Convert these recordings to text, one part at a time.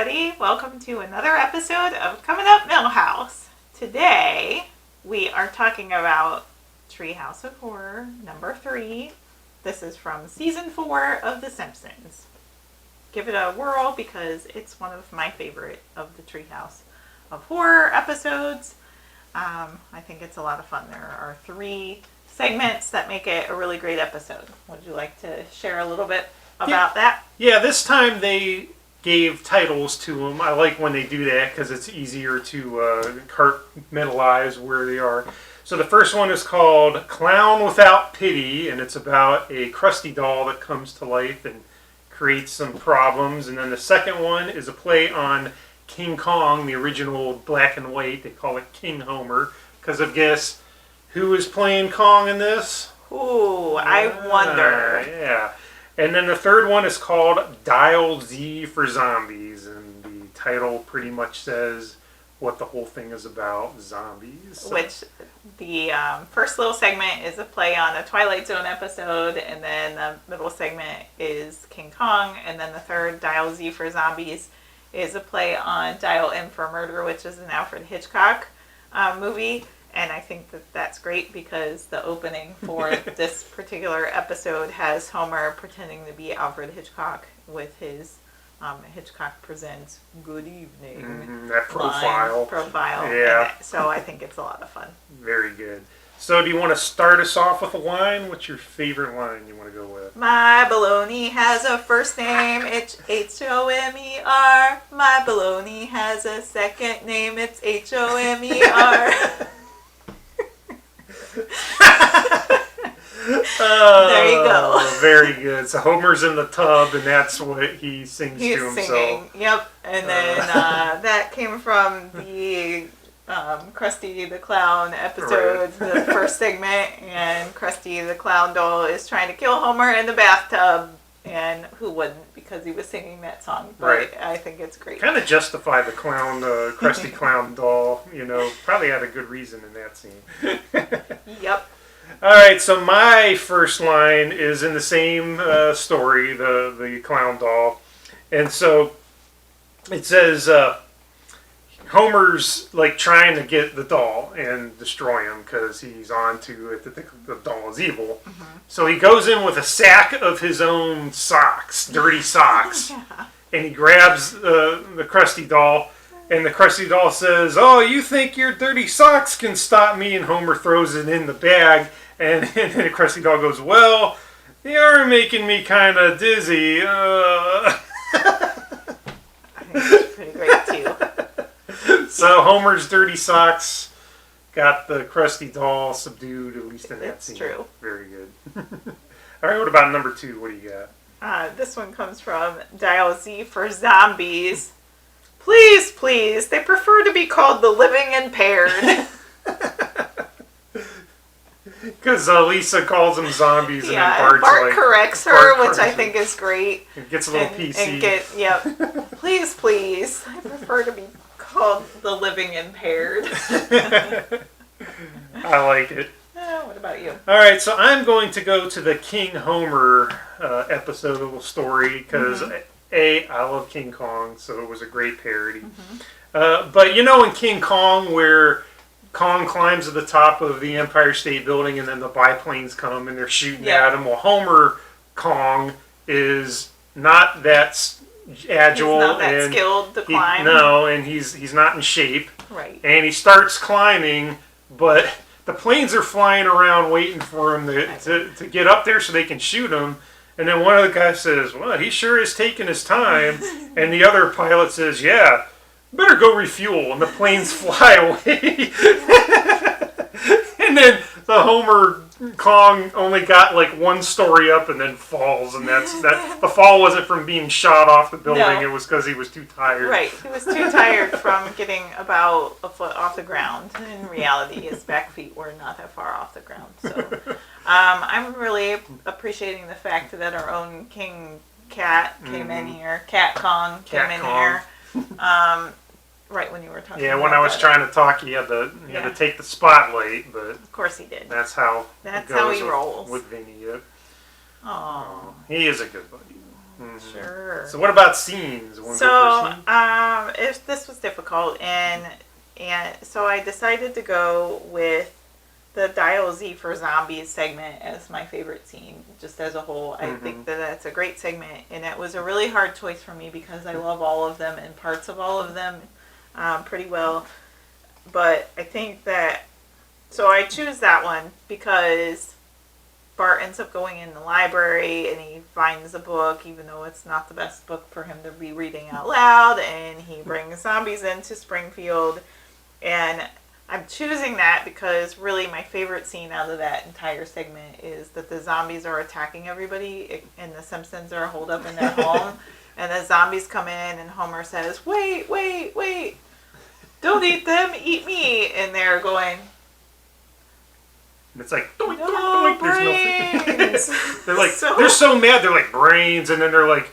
everybody. Welcome to another episode of Coming Up Milhouse. Today, we are talking about Treehouse of Horror, number 3. This is from season 4 of The Simpsons. Give it a whirl because it's one of my favorite of the Treehouse of Horror episodes. I think it's a lot of fun. There are 3 segments that make it a really great episode. Would you like to share a little bit about that? Yeah, this time they gave titles to them. I like when they do that because it's easier to compartmentalize where they are. So the first one is called Clown Without Pity, and it's about a crusty doll that comes to life and creates some problems. And then the second one is a play on King Kong, the original black and white. They call it King Homer because of guess who is playing Kong in this? Ooh, I wonder. Yeah. And then the third one is called Dial Z for Zombies, and the title pretty much says what the whole thing is about, zombies. So. Which the first little segment is a play on a Twilight Zone episode, and then the middle segment is King Kong, and then the third, Dial Z for Zombies, is a play on Dial M for Murder, which is an Alfred Hitchcock movie. And I think that that's great because the opening for this particular episode has Homer pretending to be Alfred Hitchcock with his Hitchcock Presents Good Evening. That profile. Yeah. So I think it's a lot of fun. Very good. So do you want to start us off with a line? What's your favorite line you want to go with? My baloney has a first name, it's H-O-M-E-R. My baloney has a second name, it's H-O-M-E-R. There you go. Very good. So Homer's in the tub, and that's what he sings He's to himself. Singing. Yep. And then that came from the Krusty the Clown episode, right. The first segment, and Krusty the Clown doll is trying to kill Homer in the bathtub, and who wouldn't, because he was singing that song. But right. I think it's great. Kind of justify the clown, Krusty Clown doll, probably had a good reason in that scene. Yep. All right, so my first line is in the same story, the clown doll. And so it says Homer's like trying to get the doll and destroy him because he's on to it that the doll is evil. Mm-hmm. So he goes in with a sack of his own socks, dirty socks, yeah. And he grabs the Krusty doll. And the Krusty doll says, "Oh, you think your dirty socks can stop me?" And Homer throws it in the bag. And the Krusty doll goes, "Well, they are making me kind of dizzy." I think that's pretty great, too. So Homer's dirty socks got the Krusty doll subdued, at least in that scene. It's true. Very good. All right, what about number 2? What do you got? This one comes from Dial Z for Zombies. Please, please, they prefer to be called the living impaired. Because Lisa calls them zombies, and then Bart corrects her, which I think is great. It gets a little PC. Yep. Please, I prefer to be called the living impaired. I like it. What about you? All right, so I'm going to go to the King Homer episode of the story because... Mm-hmm. I love King Kong, so it was a great parody. Mm-hmm. But in King Kong, where Kong climbs to the top of the Empire State Building and then the biplanes come and they're shooting at him, well, Homer Kong is not that agile. He's not that skilled to climb. And he's not in shape. Right. And he starts climbing, but the planes are flying around waiting for him to get up there so they can shoot him. And then one of the guys says, "Well, he sure is taking his time." And the other pilot says, "Yeah, better go refuel." And the planes fly away. And then the Homer Kong only got like 1 story up and then falls. And that's that. The fall wasn't from being shot off the building. No. It was because he was too tired. Right. He was too tired from getting about a foot off the ground. In reality, his back feet were not that far off the ground. So... I'm really appreciating the fact that our own King Cat came in here. Cat Kong came in here. Right when you were talking. Yeah, when I was trying to talk, he had to take the spotlight, but of course he did. That's how. That's how he rolls with Vinny. Yep. Oh, he is a good buddy. Mm-hmm. Sure. So what about scenes? If this was difficult, and so I decided to go with the Dial Z for Zombies segment as my favorite scene, just as a whole. I think that that's a great segment, and it was a really hard choice for me because I love all of them and parts of all of them pretty well. But I think that, so I choose that one because Bart ends up going in the library and he finds a book, even though it's not the best book for him to be reading out loud, and he brings zombies into Springfield. And I'm choosing that because really my favorite scene out of that entire segment is that the zombies are attacking everybody and the Simpsons are holed up in their home. And the zombies come in and Homer says, wait, wait, wait. Don't eat them, eat me. And they're going, and it's like, doink, no, doink, doink. There's brains. they're like, they're so mad. They're like, brains. And then they're like,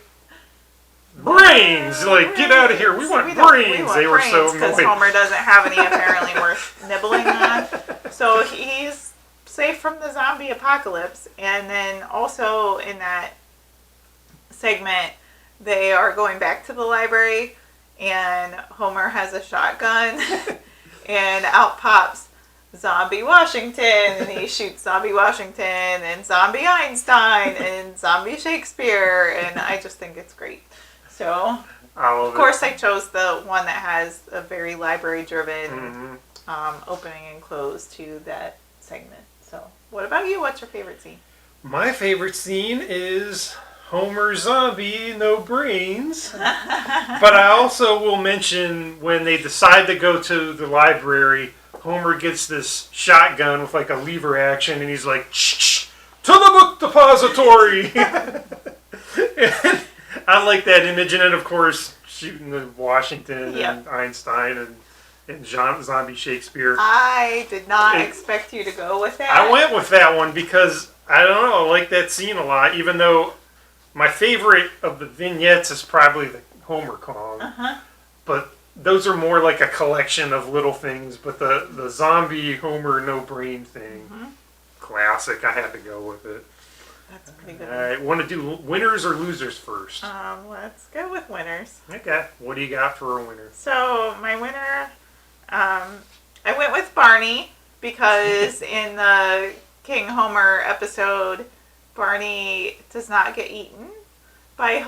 brains! Like, get out of here. We want brains. They were so annoyed. Because Homer doesn't have any apparently worth nibbling on. So he's safe from the zombie apocalypse. And then also in that segment, they are going back to the library and Homer has a shotgun and out pops Zombie Washington, and he shoots Zombie Washington and Zombie Einstein and Zombie Shakespeare, and I just think it's great. So, of course, I chose the one that has a very library-driven opening and close to that segment. So, what about you? What's your favorite scene? My favorite scene is Homer Zombie, no brains. But I also will mention when they decide to go to the library, Homer gets this shotgun with like a lever action, and he's like, shh, to the book depository. And I like that image, and then of course shooting the Washington and Einstein and Zombie Shakespeare. I did not expect you to go with that. I went with that one because I don't know, I like that scene a lot. Even though my favorite of the vignettes is probably the Homer Kong, but those are more like a collection of little things. But the zombie Homer no brain thing, classic. I had to go with it. That's pretty good. All right, want to do winners or losers first? Let's go with winners. Okay, what do you got for a winner? So my winner, I went with Barney because in the King Homer episode, Barney does not get eaten by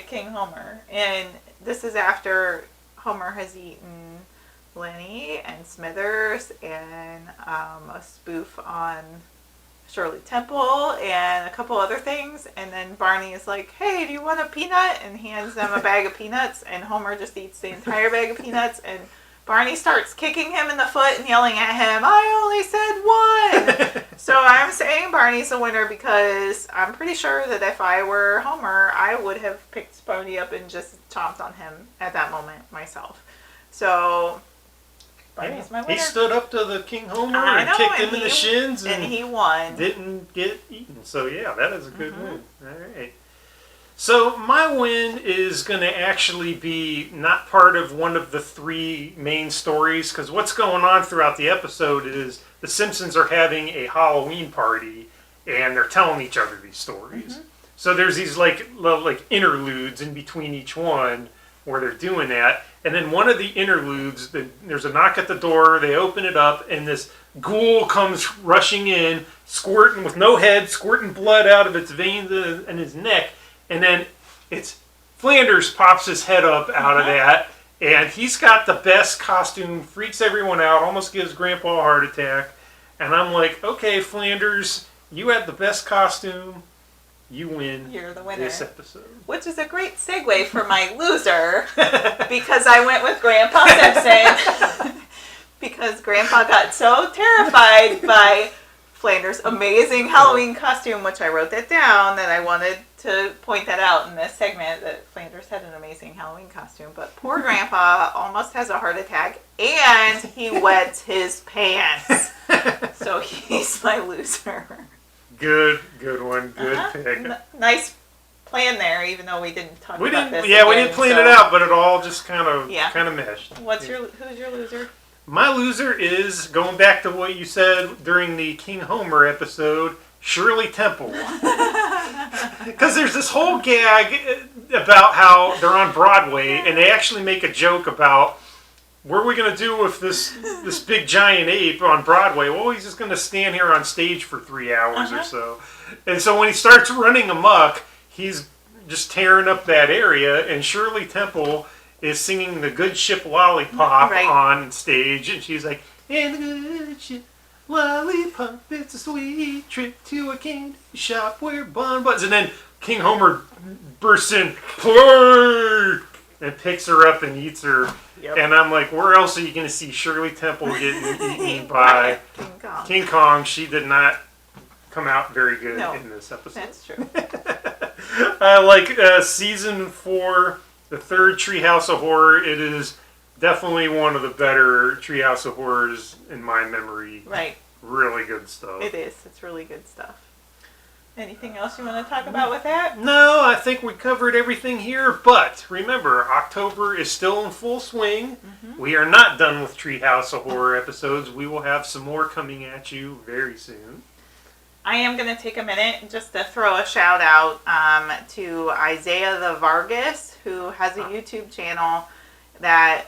King Homer, and this is after Homer has eaten Lenny and Smithers and a spoof on Shirley Temple and a couple other things, and then Barney is like, hey, do you want a peanut? And hands them a bag of peanuts, and Homer just eats the entire bag of peanuts, and Barney starts kicking him in the foot and yelling at him, I only said one! So I'm saying Barney's the winner because I'm pretty sure that if I were Homer, I would have picked Barney up and just chomped on him at that moment myself. So Barney's my winner. He stood up to the King Homer and kicked him in the shins and he won. Didn't get eaten. So yeah, that is a good win. All right. So my win is going to actually be not part of one of the three main stories, because what's going on throughout the episode is the Simpsons are having a Halloween party and they're telling each other these stories. So there's these like interludes in between each one where they're doing that. And then one of the interludes, there's a knock at the door, they open it up, and this ghoul comes rushing in, squirting with no head, squirting blood out of its veins and his neck. And then it's Flanders pops his head up out of that, and he's got the best costume, freaks everyone out, almost gives Grandpa a heart attack. And I'm like, okay, Flanders, you had the best costume. You win. You're the winner. This episode. Which is a great segue for my loser, because I went with Grandpa Simpson. Because Grandpa got so terrified by Flanders' amazing Halloween costume, which I wrote that down, that I wanted to point that out in this segment, that Flanders had an amazing Halloween costume. But poor Grandpa almost has a heart attack, and he wets his pants. So he's my loser. Good one. Good pick. Nice plan there, even though we didn't talk about this. Yeah, we didn't plan it out, but it all just kind of meshed. Who's your loser? My loser is, going back to what you said during the King Homer episode, Shirley Temple. Because there's this whole gag about how they're on Broadway, and they actually make a joke about, what are we going to do with this big giant ape on Broadway? Well, he's just going to stand here on stage for 3 hours or so. And so when he starts running amok, he's just tearing up that area, and Shirley Temple is singing the Good Ship Lollipop on stage, and she's like, "And the good ship lollipop, it's a sweet trip to a candy shop where bonbons," and then King Homer bursts in, "Play!" and picks her up and eats her. Yep. And I'm like, where else are you going to see Shirley Temple getting eaten by King Kong? She did not come out very good in this episode. That's true. I like season 4, the third Treehouse of Horror. It is definitely one of the better Treehouse of Horrors in my memory. Right. Really good stuff. It is. It's really good stuff. Anything else you want to talk about with that? No, I think we covered everything here. But remember, October is still in full swing. Mm-hmm. We are not done with Treehouse of Horror episodes. We will have some more coming at you very soon. I am going to take a minute just to throw a shout out to Isaiah the Vargas, who has a YouTube channel that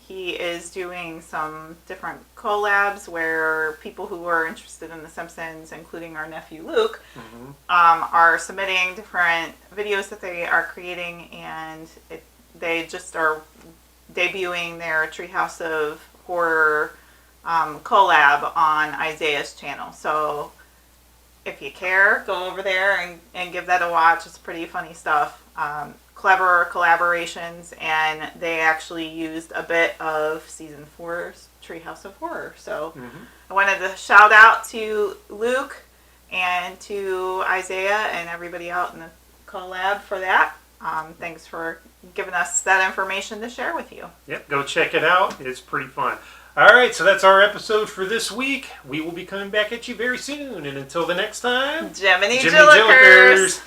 he is doing some different collabs where people who are interested in The Simpsons, including our nephew Luke, are submitting different videos that they are creating, and they just are debuting their Treehouse of Horror collab on Isaiah's channel. So if you care, go over there and give that a watch. It's pretty funny stuff. Clever collaborations, and they actually used a bit of season 4's Treehouse of Horror. So I wanted to shout out to Luke and to Isaiah and everybody out in the collab for that. Thanks for giving us that information to share with you. Yep, go check it out. It's pretty fun. All right, so that's our episode for this week. We will be coming back at you very soon. And until the next time, Jiminy Jillikers.